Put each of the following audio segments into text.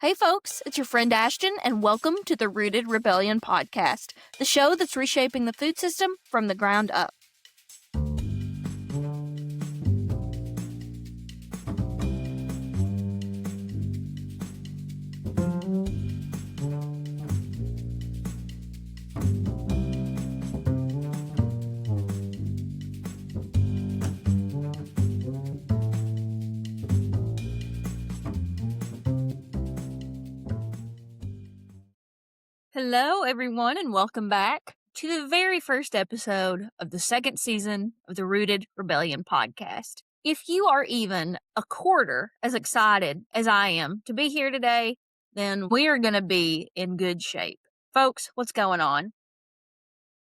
Hey folks, it's your friend Ashton, and welcome to the Rooted Rebellion podcast, the show that's reshaping the food system from the ground up. Hello, everyone, and welcome back to the very first episode of the second season of the Rooted Rebellion podcast. If you are even a quarter as excited as I am to be here today, then we are going to be in good shape. Folks, what's going on?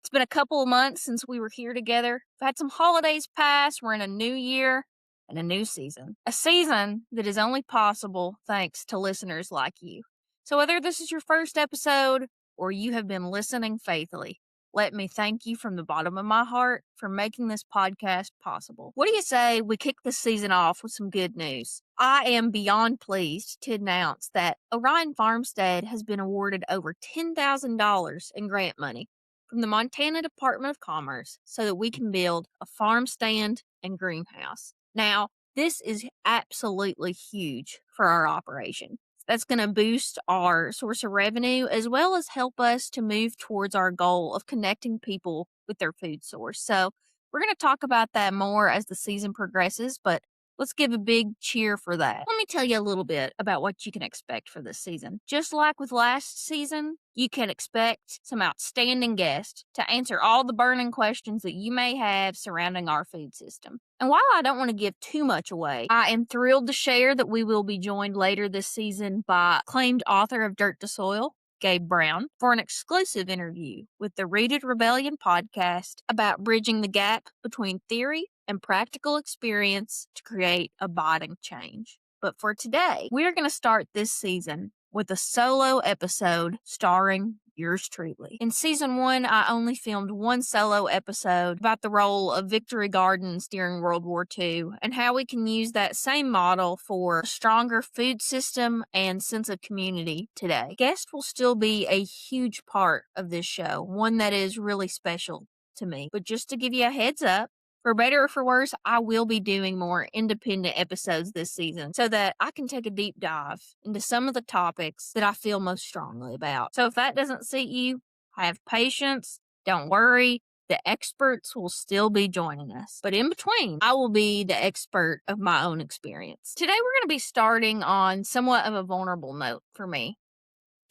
It's been a couple of months since we were here together. We've had some holidays pass. We're in a new year and a new season. A season that is only possible thanks to listeners like you. So whether this is your first episode or you have been listening faithfully, let me thank you from the bottom of my heart for making this podcast possible. What do you say we kick this season off with some good news? I am beyond pleased to announce that Orion Farmstead has been awarded over $10,000 in grant money from the Montana Department of Commerce so that we can build a farm stand and greenhouse. Now, this is absolutely huge for our operation. That's going to boost our source of revenue as well as help us to move towards our goal of connecting people with their food source. So we're going to talk about that more as the season progresses, but let's give a big cheer for that. Let me tell you a little bit about what you can expect for this season. Just like with last season, you can expect some outstanding guests to answer all the burning questions that you may have surrounding our food system. And while I don't want to give too much away, I am thrilled to share that we will be joined later this season by acclaimed author of Dirt to Soil, Gabe Brown, for an exclusive interview with the Rooted Rebellion podcast about bridging the gap between theory and practical experience to create abiding change. But for today, we're going to start this season with a solo episode starring yours truly. In season 1, I only filmed one solo episode about the role of Victory Gardens during World War II and how we can use that same model for a stronger food system and sense of community today. Guests will still be a huge part of this show, one that is really special to me. But just to give you a heads up, for better or for worse, I will be doing more independent episodes this season so that I can take a deep dive into some of the topics that I feel most strongly about. So if that doesn't suit you, have patience. Don't worry. The experts will still be joining us. But in between, I will be the expert of my own experience. Today, we're going to be starting on somewhat of a vulnerable note for me.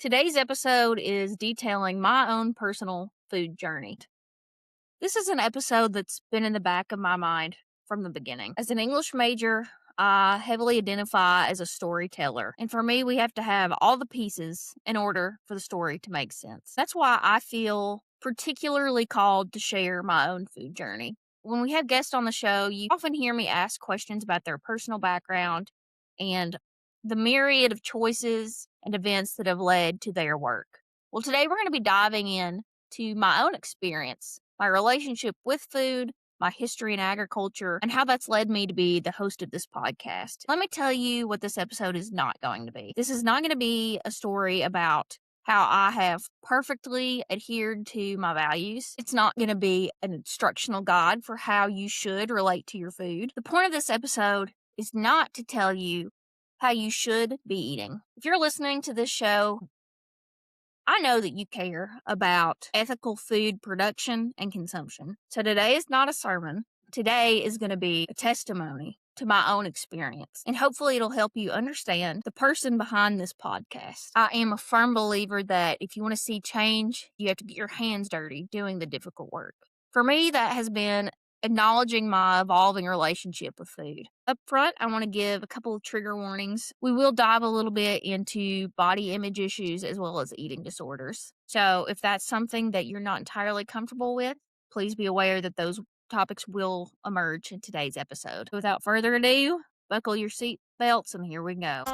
Today's episode is detailing my own personal food journey. This is an episode that's been in the back of my mind from the beginning. As an English major, I heavily identify as a storyteller. And for me, we have to have all the pieces in order for the story to make sense. That's why I feel particularly called to share my own food journey. When we have guests on the show, you often hear me ask questions about their personal background and the myriad of choices and events that have led to their work. Well, today we're going to be diving in to my own experience, my relationship with food, my history in agriculture, and how that's led me to be the host of this podcast. Let me tell you what this episode is not going to be. This is not going to be a story about how I have perfectly adhered to my values. It's not going to be an instructional guide for how you should relate to your food. The point of this episode is not to tell you how you should be eating. If you're listening to this show, I know that you care about ethical food production and consumption. So today is not a sermon. Today is going to be a testimony to my own experience. And hopefully it'll help you understand the person behind this podcast. I am a firm believer that if you want to see change, you have to get your hands dirty doing the difficult work. For me, that has been acknowledging my evolving relationship with food. Up front, I want to give a couple of trigger warnings. We will dive a little bit into body image issues as well as eating disorders. So if that's something that you're not entirely comfortable with, please be aware that those topics will emerge in today's episode. Without further ado, buckle your seat belts and here we go.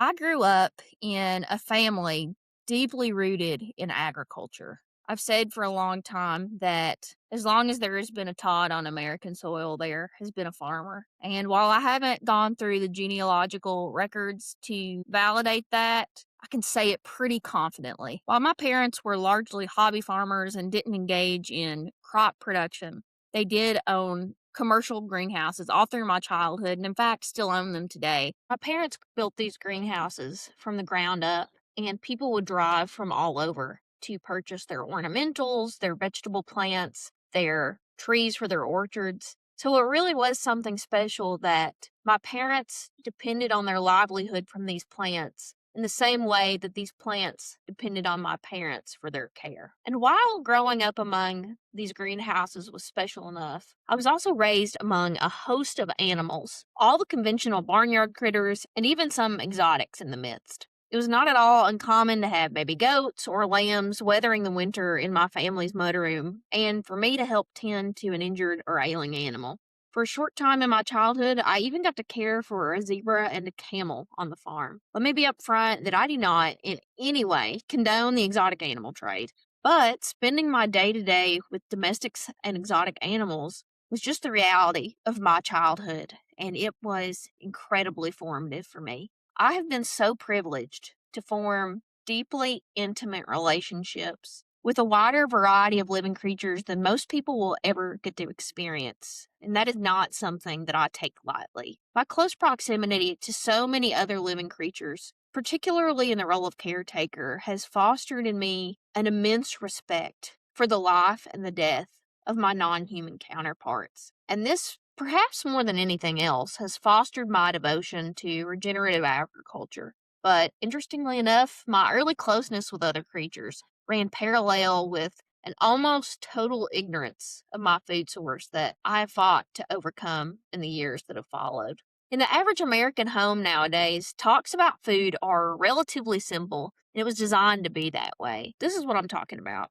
I I grew up in a family deeply rooted in agriculture. I've said for a long time that as long as there has been a Todd on American soil, there has been a farmer. And while I haven't gone through the genealogical records to validate that, I can say it pretty confidently. While my parents were largely hobby farmers and didn't engage in crop production, they did own commercial greenhouses all through my childhood, and in fact, still own them today. My parents built these greenhouses from the ground up, and people would drive from all over to purchase their ornamentals, their vegetable plants, their trees for their orchards. So it really was something special that my parents depended on their livelihood from these plants in the same way that these plants depended on my parents for their care. And while growing up among these greenhouses was special enough, I was also raised among a host of animals, all the conventional barnyard critters, and even some exotics in the midst. It was not at all uncommon to have baby goats or lambs weathering the winter in my family's mudroom, and for me to help tend to an injured or ailing animal. For a short time in my childhood, I even got to care for a zebra and a camel on the farm. Let me be upfront that I do not in any way condone the exotic animal trade, but spending my day to day with domestics and exotic animals was just the reality of my childhood, and it was incredibly formative for me. I have been so privileged to form deeply intimate relationships with a wider variety of living creatures than most people will ever get to experience. And that is not something that I take lightly. My close proximity to so many other living creatures, particularly in the role of caretaker, has fostered in me an immense respect for the life and the death of my non-human counterparts. And this, perhaps more than anything else, has fostered my devotion to regenerative agriculture. But interestingly enough, my early closeness with other creatures ran parallel with an almost total ignorance of my food source that I have fought to overcome in the years that have followed. In the average American home nowadays, talks about food are relatively simple, and it was designed to be that way. This is what I'm talking about.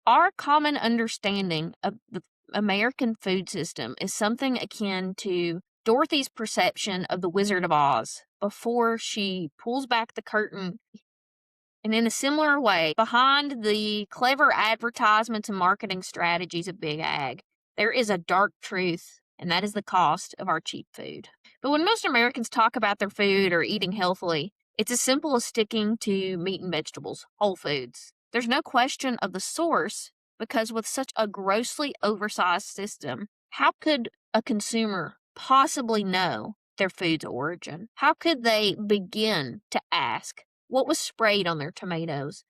Our common understanding of the American food system is something akin to Dorothy's perception of the Wizard of Oz before she pulls back the curtain. And in a similar way, behind the clever advertisements and marketing strategies of Big Ag, there is a dark truth, and that is the cost of our cheap food. But when most Americans talk about their food or eating healthily, it's as simple as sticking to meat and vegetables, whole foods. There's no question of the source, because with such a grossly oversized system, how could a consumer possibly know their food's origin? How could they begin to ask what was sprayed on their tomatoes,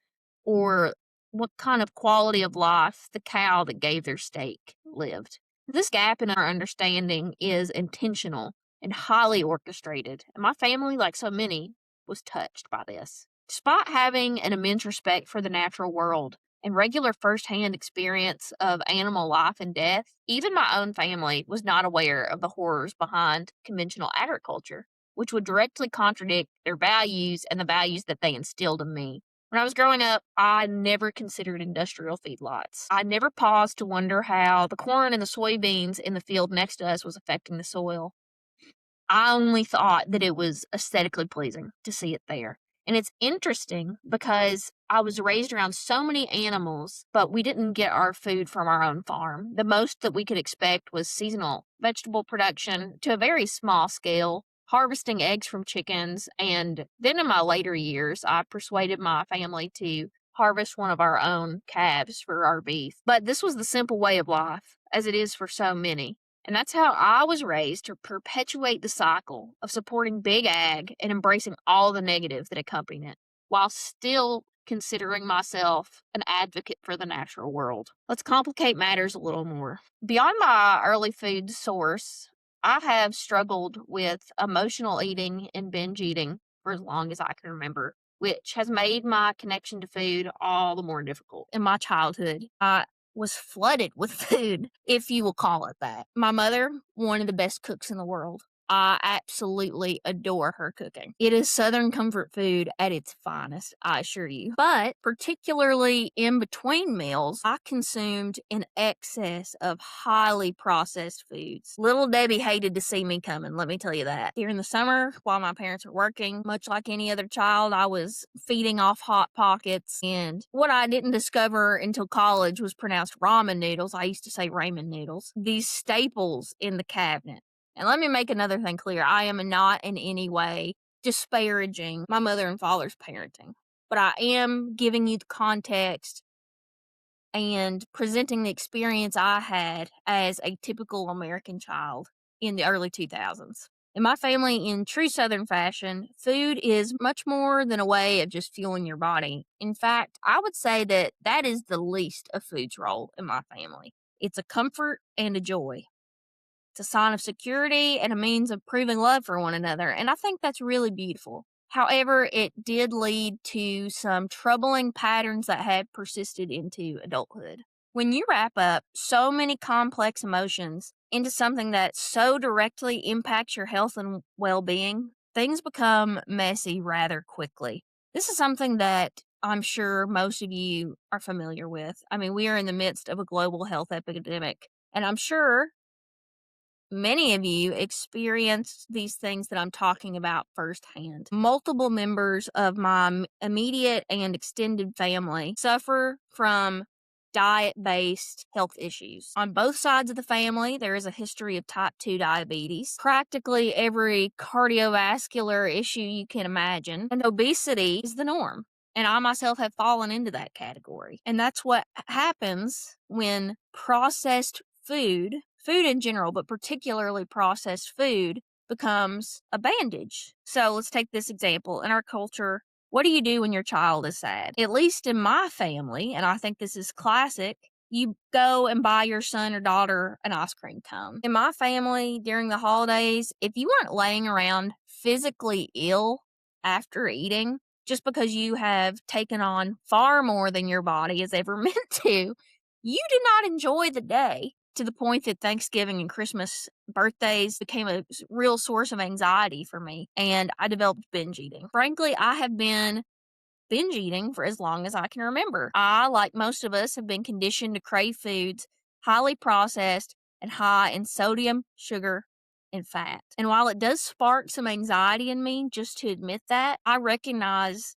or what kind of quality of life the cow that gave their steak lived? This gap in our understanding is intentional and highly orchestrated, and my family, like so many, was touched by this. Despite having an immense respect for the natural world and regular firsthand experience of animal life and death, even my own family was not aware of the horrors behind conventional agriculture, which would directly contradict their values and the values that they instilled in me. When I was growing up, I never considered industrial feedlots. I never paused to wonder how the corn and the soybeans in the field next to us was affecting the soil. I only thought that it was aesthetically pleasing to see it there. And it's interesting because I was raised around so many animals, but we didn't get our food from our own farm. The most that we could expect was seasonal vegetable production to a very small scale, harvesting eggs from chickens. And then in my later years, I persuaded my family to harvest one of our own calves for our beef. But this was the simple way of life, as it is for so many. And that's how I was raised, to perpetuate the cycle of supporting Big Ag and embracing all the negative that accompany it, while still considering myself an advocate for the natural world. Let's complicate matters a little more. Beyond my early food source, I have struggled with emotional eating and binge eating for as long as I can remember, which has made my connection to food all the more difficult. In my childhood, I was flooded with food, if you will call it that. My mother, one of the best cooks in the world, I absolutely adore her cooking. It is Southern comfort food at its finest, I assure you. But particularly in between meals, I consumed an excess of highly processed foods. Little Debbie hated to see me coming, let me tell you that. During the summer, while my parents were working, much like any other child, I was feeding off Hot Pockets. And what I didn't discover until college was pronounced ramen noodles. I used to say ramen noodles. These staples in the cabinet. And let me make another thing clear. I am not in any way disparaging my mother and father's parenting, but I am giving you the context and presenting the experience I had as a typical American child in the early 2000s. In my family, in true Southern fashion, food is much more than a way of just fueling your body. In fact, I would say that that is the least of food's role in my family. It's a comfort and a joy. It's a sign of security and a means of proving love for one another, and I think that's really beautiful. However, it did lead to some troubling patterns that have persisted into adulthood. When you wrap up so many complex emotions into something that so directly impacts your health and well being, things become messy rather quickly. This is something that I'm sure most of you are familiar with. I mean, we are in the midst of a global health epidemic, and I'm sure many of you experienced these things that I'm talking about firsthand. Multiple members of my immediate and extended family suffer from diet based health issues. On both sides of the family, there is a history of type 2 diabetes, practically every cardiovascular issue you can imagine, and obesity is the norm. And I myself have fallen into that category. And that's what happens when processed food in general, but particularly processed food, becomes a bandage. So let's take this example. In our culture, what do you do when your child is sad? At least in my family, and I think this is classic, you go and buy your son or daughter an ice cream cone. In my family, during the holidays, if you weren't laying around physically ill after eating, just because you have taken on far more than your body is ever meant to, you did not enjoy the day, to the point that Thanksgiving and Christmas birthdays became a real source of anxiety for me, and I developed binge eating. Frankly, I have been binge eating for as long as I can remember. I, like most of us, have been conditioned to crave foods highly processed and high in sodium, sugar, and fat. And while it does spark some anxiety in me just to admit that, I recognize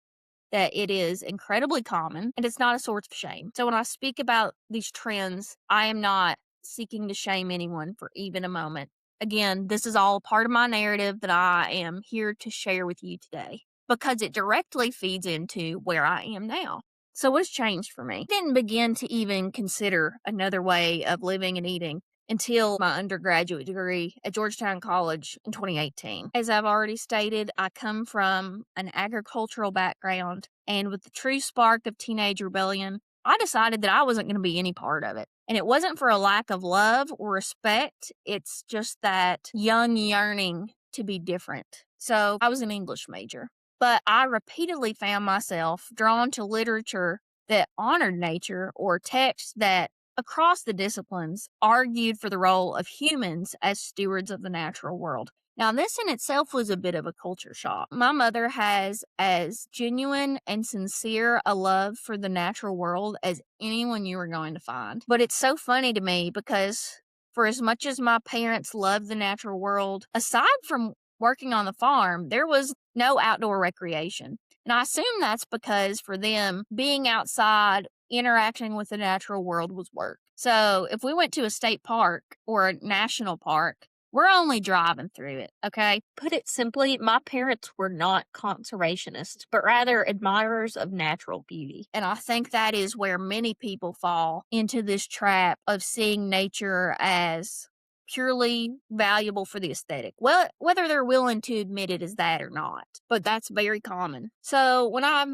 that it is incredibly common and it's not a source of shame. So when I speak about these trends, I am not seeking to shame anyone for even a moment. Again, this is all part of my narrative that I am here to share with you today because it directly feeds into where I am now. So what's changed for me? I didn't begin to even consider another way of living and eating until my undergraduate degree at Georgetown College in 2018. As I've already stated, I come from an agricultural background, and with the true spark of teenage rebellion, I decided that I wasn't going to be any part of it. And it wasn't for a lack of love or respect, it's just that young yearning to be different. So I was an English major, but I repeatedly found myself drawn to literature that honored nature or texts that across the disciplines argued for the role of humans as stewards of the natural world. Now, this in itself was a bit of a culture shock. My mother has as genuine and sincere a love for the natural world as anyone you are going to find. But it's so funny to me because for as much as my parents loved the natural world, aside from working on the farm, there was no outdoor recreation. And I assume that's because for them, being outside, interacting with the natural world was work. So if we went to a state park or a national park, we're only driving through it, okay? Put it simply, my parents were not conservationists, but rather admirers of natural beauty. And I think that is where many people fall into this trap of seeing nature as purely valuable for the aesthetic. Well, whether they're willing to admit it as that or not, but that's very common. So when I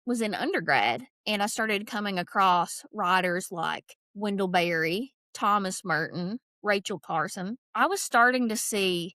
was in undergrad and I started coming across writers like Wendell Berry, Thomas Merton, Rachel Carson, I was starting to see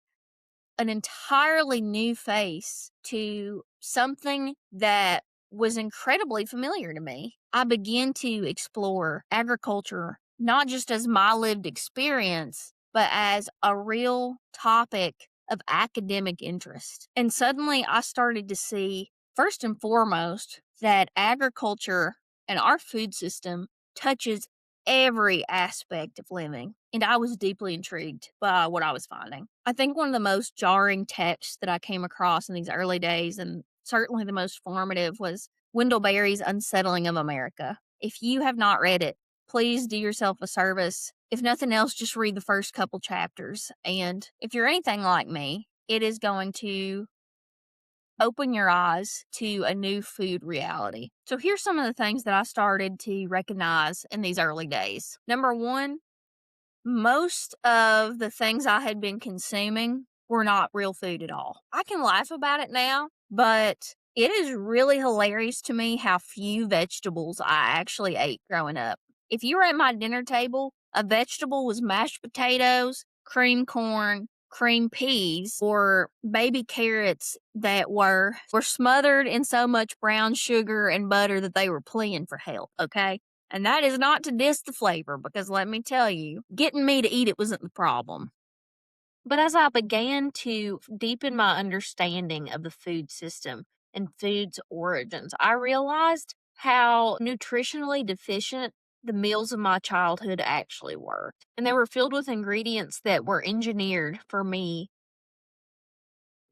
an entirely new face to something that was incredibly familiar to me. I began to explore agriculture not just as my lived experience, but as a real topic of academic interest. And suddenly I started to see, first and foremost, that agriculture and our food system touches every aspect of living. And I was deeply intrigued by what I was finding. I think one of the most jarring texts that I came across in these early days, and certainly the most formative, was Wendell Berry's Unsettling of America. If you have not read it, please do yourself a service. If nothing else, just read the first couple chapters. And if you're anything like me, it is going to open your eyes to a new food reality. So here's some of the things that I started to recognize in these early days. Number one, most of the things I had been consuming were not real food at all. I can laugh about it now, but it is really hilarious to me how few vegetables I actually ate growing up. If you were at my dinner table, a vegetable was mashed potatoes, cream corn, cream peas, or baby carrots that were smothered in so much brown sugar and butter that they were pleading for help, okay? And that is not to diss the flavor, because let me tell you, getting me to eat it wasn't the problem. But as I began to deepen my understanding of the food system and food's origins, I realized how nutritionally deficient the meals of my childhood actually were. And they were filled with ingredients that were engineered for me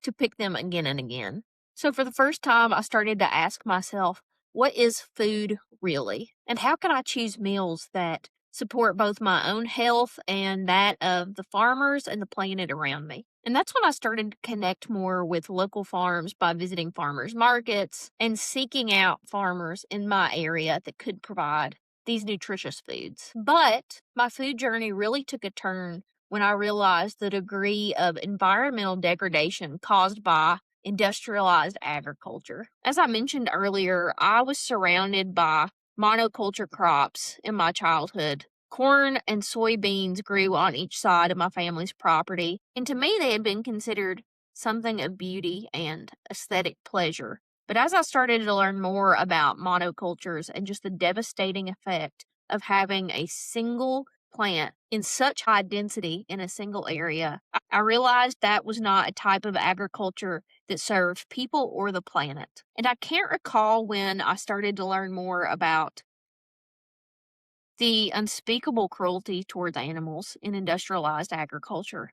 to pick them again and again. So for the first time, I started to ask myself, what is food really? And how can I choose meals that support both my own health and that of the farmers and the planet around me? And that's when I started to connect more with local farms by visiting farmers markets and seeking out farmers in my area that could provide these nutritious foods. But my food journey really took a turn when I realized the degree of environmental degradation caused by industrialized agriculture. As I mentioned earlier, I was surrounded by monoculture crops in my childhood. Corn and soybeans grew on each side of my family's property, and to me, they had been considered something of beauty and aesthetic pleasure. But as I started to learn more about monocultures and just the devastating effect of having a single plant in such high density in a single area, I realized that was not a type of agriculture that served people or the planet. And I can't recall when I started to learn more about the unspeakable cruelty towards animals in industrialized agriculture,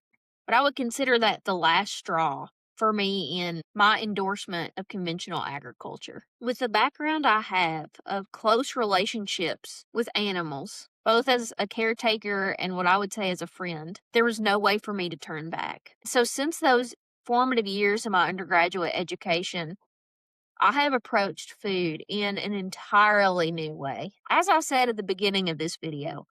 but I would consider that the last straw for me in my endorsement of conventional agriculture. With the background I have of close relationships with animals, both as a caretaker and what I would say as a friend, there was no way for me to turn back. So since those formative years of my undergraduate education, I have approached food in an entirely new way. As I said at the beginning of this video,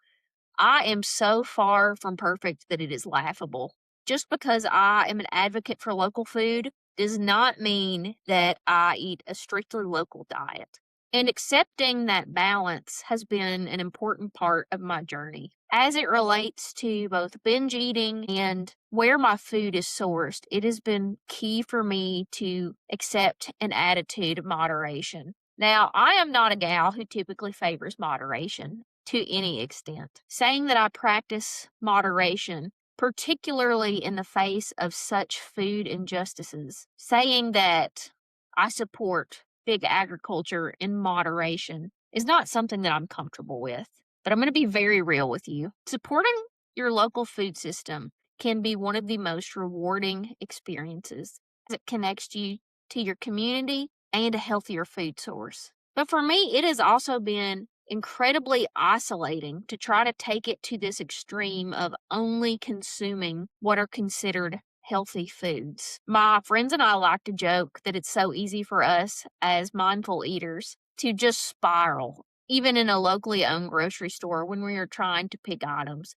I am so far from perfect that it is laughable. Just because I am an advocate for local food does not mean that I eat a strictly local diet. And accepting that balance has been an important part of my journey. As it relates to both binge eating and where my food is sourced, it has been key for me to accept an attitude of moderation. Now, I am not a gal who typically favors moderation to any extent. Saying that I practice moderation, particularly in the face of such food injustices, saying that I support big agriculture in moderation is not something that I'm comfortable with. But I'm going to be very real with you. Supporting your local food system can be one of the most rewarding experiences as it connects you to your community and a healthier food source. But for me, it has also been incredibly isolating to try to take it to this extreme of only consuming what are considered healthy foods. My friends and I like to joke that it's so easy for us as mindful eaters to just spiral, even in a locally owned grocery store when we are trying to pick items.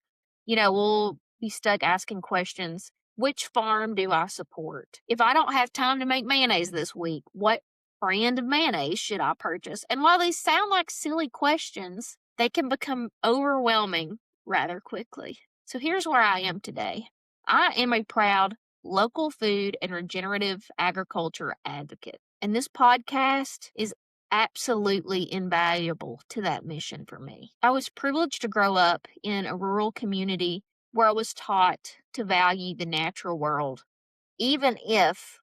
We'll be stuck asking questions. Which farm do I support? If I don't have time to make mayonnaise this week, what brand of mayonnaise should I purchase? And while these sound like silly questions, they can become overwhelming rather quickly. So here's where I am today. I am a proud local food and regenerative agriculture advocate. And this podcast is absolutely invaluable to that mission for me. I was privileged to grow up in a rural community where I was taught to value the natural world even if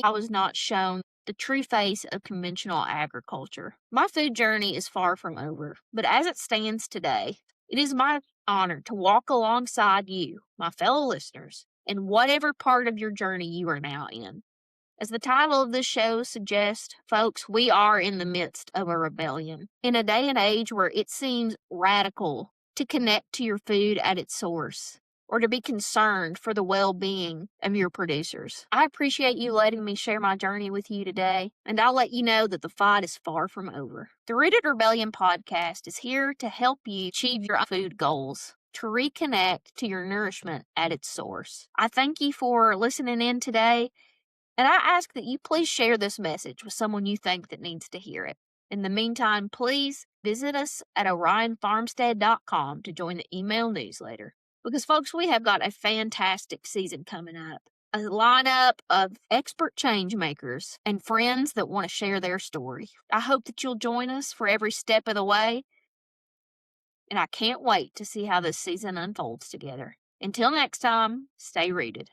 I was not shown the true face of conventional agriculture. My food journey is far from over, but as it stands today, it is my honor to walk alongside you, my fellow listeners, in whatever part of your journey you are now in. As the title of this show suggests, folks, we are in the midst of a rebellion. In a day and age where it seems radical to connect to your food at its source, or to be concerned for the well-being of your producers. I appreciate you letting me share my journey with you today, and I'll let you know that the fight is far from over. The Rooted Rebellion podcast is here to help you achieve your food goals, to reconnect to your nourishment at its source. I thank you for listening in today, and I ask that you please share this message with someone you think that needs to hear it. In the meantime, please visit us at orionfarmstead.com to join the email newsletter. Because, folks, we have got a fantastic season coming up. A lineup of expert change makers and friends that want to share their story. I hope that you'll join us for every step of the way. And I can't wait to see how this season unfolds together. Until next time, stay rooted.